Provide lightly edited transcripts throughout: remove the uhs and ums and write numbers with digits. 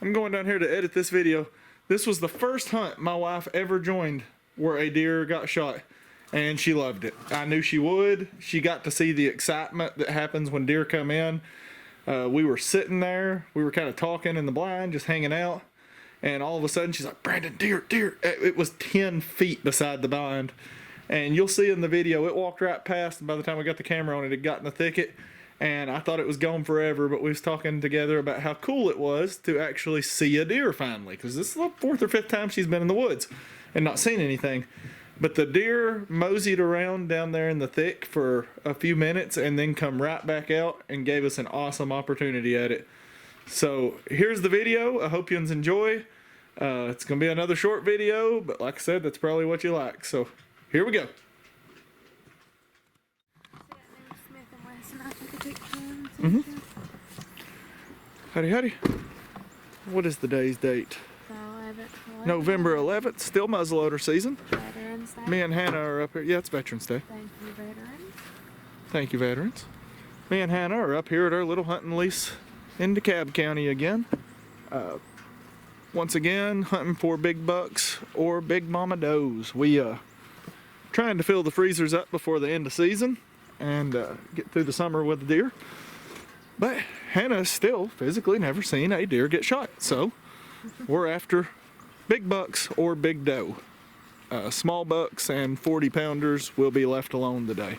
I'm going down here to edit this video. This was the first hunt my wife ever joined where a deer got shot, and she loved it. I knew she would. She got to see the excitement that happens when deer come in. We were sitting there, we were kind of talking in the blind, just hanging out, and all of a sudden she's like, "Brandon, deer, deer." It was 10 feet beside the blind, and you'll see in the video, it walked right past, and by the time we got the camera on it, it got in the thicket, and I thought it was gone forever, but we was talking together about how cool it was to actually see a deer finally, because this is the 4th or 5th time she's been in the woods and not seen anything. But the deer moseyed around down there in the thick for a few minutes and then come right back out and gave us an awesome opportunity at it. So here's the video. I hope you enjoy. It's going to be another short video, but like I said, that's probably what you like. So here we go. Howdy, howdy. What is the day's date? November 11th, still muzzleloader season. Veterans Day. Me and Hannah are up here. Yeah, it's Veterans Day. Thank you, veterans. Thank you, veterans. Me and Hannah are up here at our little hunting lease in DeKalb County again. Once again, hunting for big bucks or big mama does. We trying to fill the freezers up before the end of season and get through the summer with the deer. But Hannah's still physically never seen a deer get shot, so we're after big bucks or big doe. Small bucks and 40 pounders will be left alone today.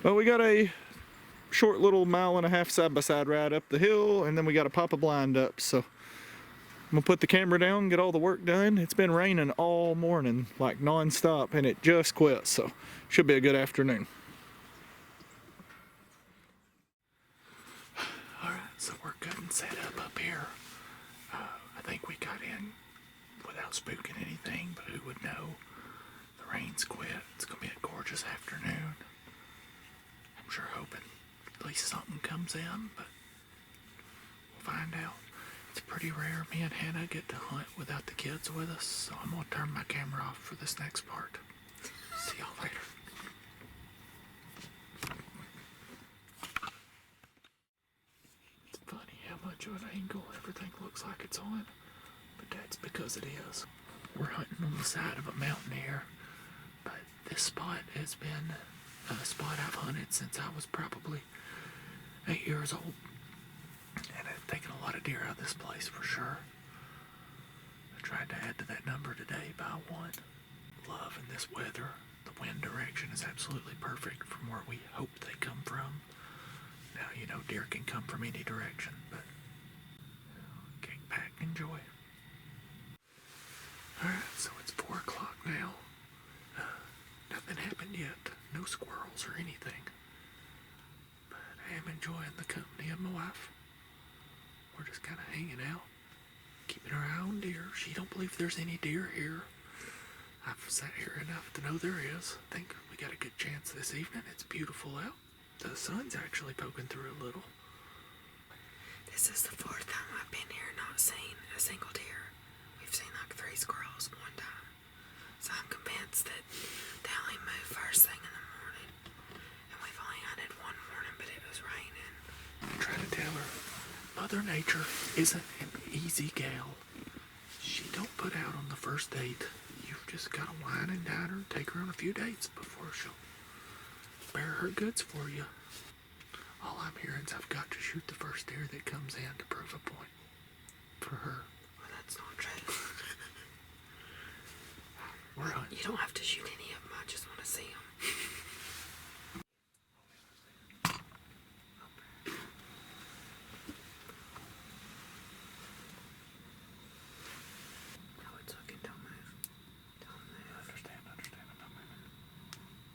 Well, we got a short little 1.5 mile side-by-side ride up the hill, and then we got to pop a blind up. So I'm gonna put the camera down, get all the work done. It's been raining all morning, like non-stop, and it just quit, so should be a good afternoon. So we're good and set up here. I think we got in without spooking anything, but who would know? The rain's quit. It's gonna be a gorgeous afternoon. I'm sure hoping at least something comes in, but we'll find out. It's pretty rare me and Hannah get to hunt without the kids with us, so I'm gonna turn my camera off for this next part. See y'all later. Much of an angle everything looks like it's on, but that's because it is. We're hunting on the side of a mountain here, but this spot has been a spot I've hunted since I was probably 8 years old, and I've taken a lot of deer out of this place for sure. I tried to add to that number today by 1. Love in this weather. The wind direction is absolutely perfect from where we hope they come from. Now, you know, deer can come from any direction, but kick back and enjoy. Alright, so it's 4 o'clock now. Nothing happened yet. No squirrels or anything. But I am enjoying the company of my wife. We're just kind of hanging out, keeping our eye on deer. She don't believe there's any deer here. I've sat here enough to know there is. I think we got a good chance this evening. It's beautiful out. The sun's actually poking through a little. This is the 4th time I've been here not seen a single deer. We've seen like 3 squirrels one time. So I'm convinced that they only move first thing in the morning. And we've only hunted one morning, but it was raining. I try to tell her, Mother Nature isn't an easy gal. She don't put out on the first date. You've just got to wine and dine her, take her on a few dates before she'll bear her goods for you. All I'm hearing is I've got to shoot the first deer that comes in to prove a point for her. Well, that's not true. We're hunting. You don't have to shoot any of them. I just want to see them. How it's looking, don't move. Don't move. Understand, I'm not moving.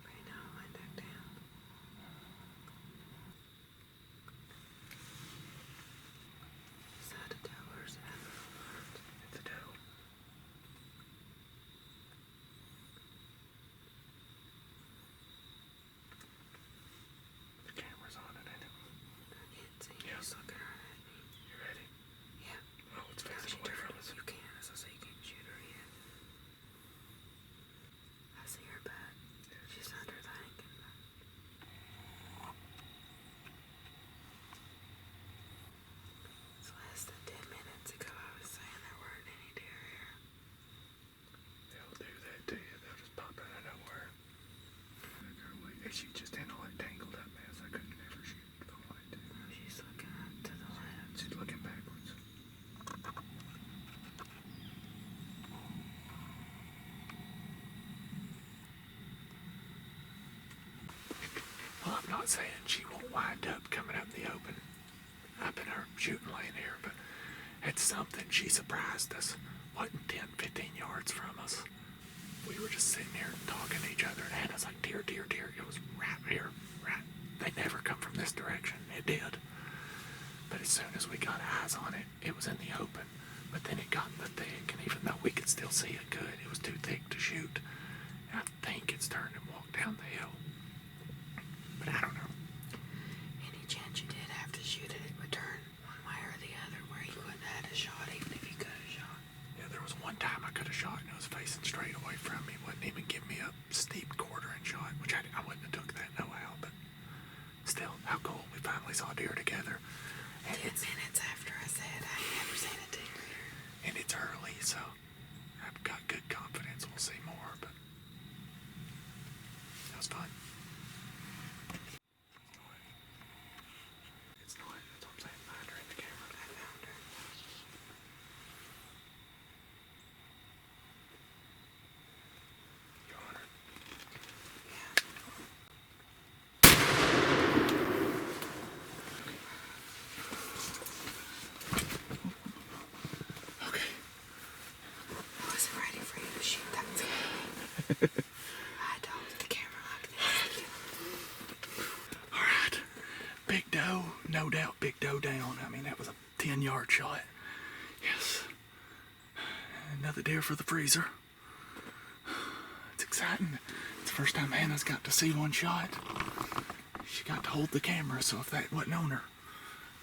Right now, lay back down. Is that a doe or is that a doe? It's a doe. was saying she won't wind up coming up in the open up in her shooting lane here, but it's something. She surprised us. Wasn't 10, 15 yards from us. We were just sitting here talking to each other, and Hannah's like, deer, deer, deer. It was right here, right. They never come from this direction. It did. But as soon as we got eyes on it, it was in the open. But then it got in the thick, and even though we could still see it good, it was too thick to shoot. And I think it's turned and walked down the hill. But I don't know. Any chance you did have to shoot it, it would turn one way or the other where you wouldn't have had a shot even if you could have shot. Yeah, there was one time I could have shot and it was facing straight away from me. Wouldn't even give me a steep quartering shot, which I wouldn't have took that no how, but still, how cool. We finally saw deer together. And 10 minutes after I said I ain't never seen a deer here. And it's early, so I've got good confidence we'll see more, but that was fun. It's not. That's what I'm saying. Behind her in the camera. I found her. You on her? Yeah. Okay. I wasn't ready for you to shoot that scary. I had to hold the camera like this. All right. Big doe, no doubt big doe down. I mean, that was a 10-yard shot. Yes. Another deer for the freezer. It's exciting. It's the first time Hannah's got to see one shot. She got to hold the camera, so if that wasn't on her,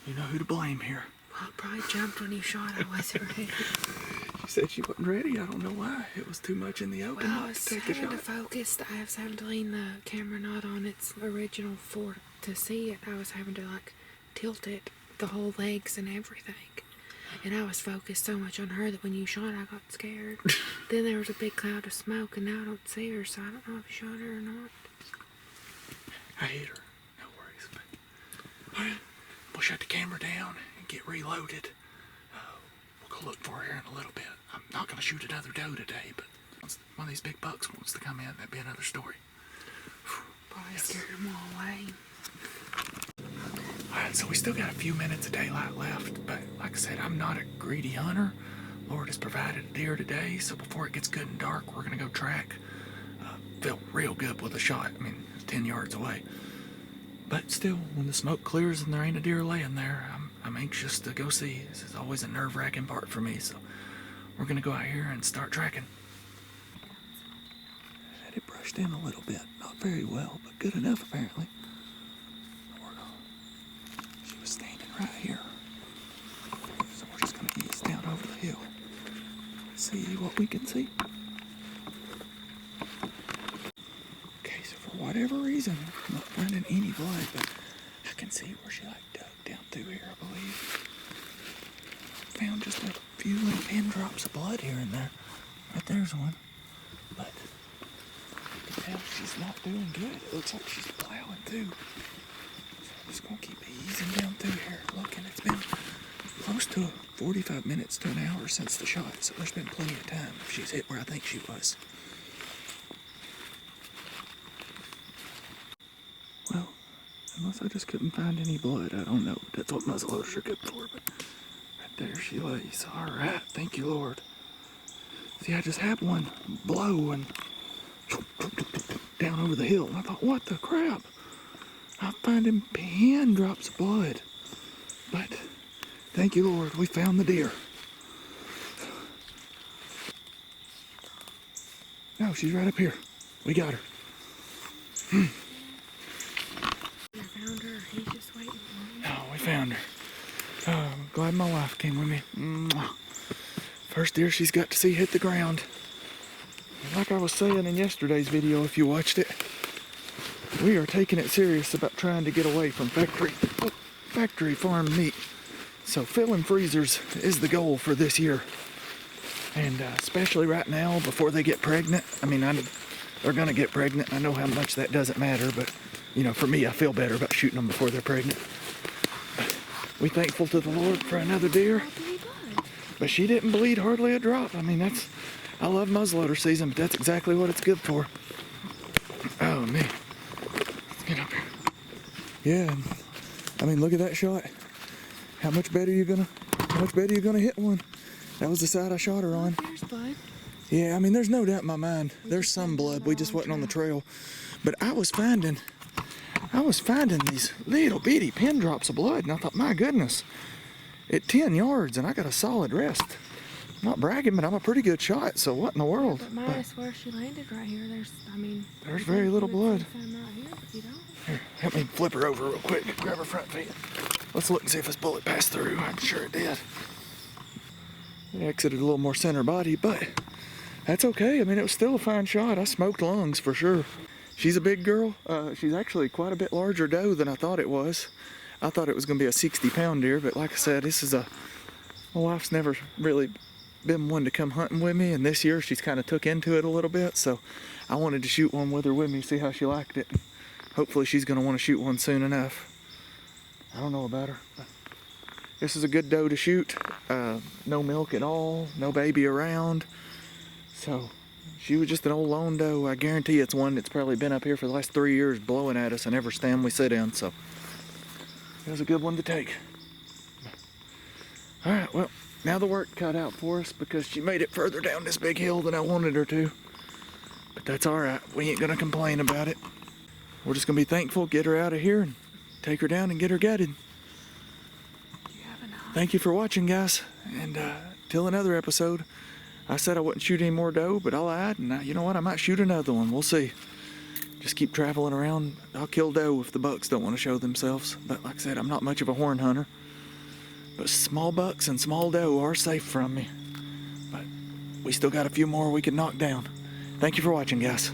you know who to blame here. Well, it probably jumped when you shot. I wasn't ready. She said she wasn't ready. I don't know why. It was too much in the open Well, I not was to take a having to shot. focus. I was having to lean the camera not on its original for to see it. I was having to like tilt it, the whole legs and everything. And I was focused so much on her that when you shot, I got scared. Then there was a big cloud of smoke, and now I don't see her, so I don't know if you shot her or not. I hit her. No worries. But, all right, we'll shut the camera down and get reloaded. We'll go look for her here in a little bit. I'm not going to shoot another doe today, but once one of these big bucks wants to come in, that'd be another story. Probably Yes. scared them all away. Alright, so we still got a few minutes of daylight left, but like I said, I'm not a greedy hunter. Lord has provided a deer today, so before it gets good and dark, we're gonna go track. Felt real good with a shot. I mean, it's 10 yards away. But still, when the smoke clears and there ain't a deer laying there, I'm anxious to go see. This is always a nerve-wracking part for me, so we're gonna go out here and start tracking. Had it brushed in a little bit, not very well, but good enough apparently. She was standing right here. So we're just gonna ease down over the hill. See what we can see. Okay, so for whatever reason, I'm not finding any blood, but I can see where she like dug down through here, I believe. Found just a few little pin drops of blood here and there. Right there's one. But you can tell she's not doing good. It looks like she's plowing through. So I'm just gonna keep easing down through here. Looking, it's been close to 45 minutes to an hour since the shot, so there's been plenty of time if she's hit where I think she was. Well, unless I just couldn't find any blood, I don't know. That's what muzzleloaders are good for, but right there she lays. Alright, thank you, Lord. See, I just had one blow and down over the hill, and I thought, what the crap? I'm finding pin drops of blood. But thank you, Lord, we found the deer. No, she's right up here. We got her. You found her. He's just waiting for you. No, we found her. Oh, I'm glad my wife came with me. Mwah. First deer she's got to see hit the ground. And like I was saying in yesterday's video, if you watched it, we are taking it serious about trying to get away from factory farm meat. So filling freezers is the goal for this year. And especially right now, before they get pregnant. I mean, they're gonna get pregnant. I know how much that doesn't matter, but you know, for me, I feel better about shooting them before they're pregnant. We thankful to the Lord for another deer. But she didn't bleed hardly a drop. I mean, I love muzzleloader season, but that's exactly what it's good for. Oh, man. Let's get up here. Yeah, I mean, look at that shot. How much better you gonna hit one? That was the side I shot her on. There's blood. Yeah, I mean, there's no doubt in my mind. There's some blood. We just wasn't on the trail. But I was finding these little bitty pin drops of blood, and I thought, my goodness, at 10 yards, and I got a solid rest. I'm not bragging, but I'm a pretty good shot. So what in the world? But minus where she landed right here, There's very little blood. Some right here, but you don't. Here, help me flip her over real quick. Grab her front feet. Let's look and see if this bullet passed through. I'm sure it did. It exited a little more center body, but that's okay. I mean, it was still a fine shot. I smoked lungs for sure. She's a big girl. She's actually quite a bit larger doe than I thought it was. I thought it was going to be a 60-pound deer, but like I said, my wife's never really been one to come hunting with me, and this year she's kind of took into it a little bit, so I wanted to shoot one with her with me, see how she liked it. Hopefully she's going to want to shoot one soon enough. I don't know about her. This is a good doe to shoot. No milk at all, no baby around. So she was just an old lone doe. I guarantee it's one that's probably been up here for the last 3 years blowing at us in every stand we sit in. So it was a good one to take. All right, well, now the work cut out for us because she made it further down this big hill than I wanted her to. But that's all right. We ain't gonna complain about it. We're just gonna be thankful, get her out of here, and take her down and get her gutted. Thank you for watching, guys, and till another episode. I said I wouldn't shoot any more doe, but I lied, and you know what? I might shoot another one. We'll see. Just keep traveling around. I'll kill doe if the bucks don't want to show themselves. But like I said, I'm not much of a horn hunter. But small bucks and small doe are safe from me. But we still got a few more we can knock down. Thank you for watching, guys.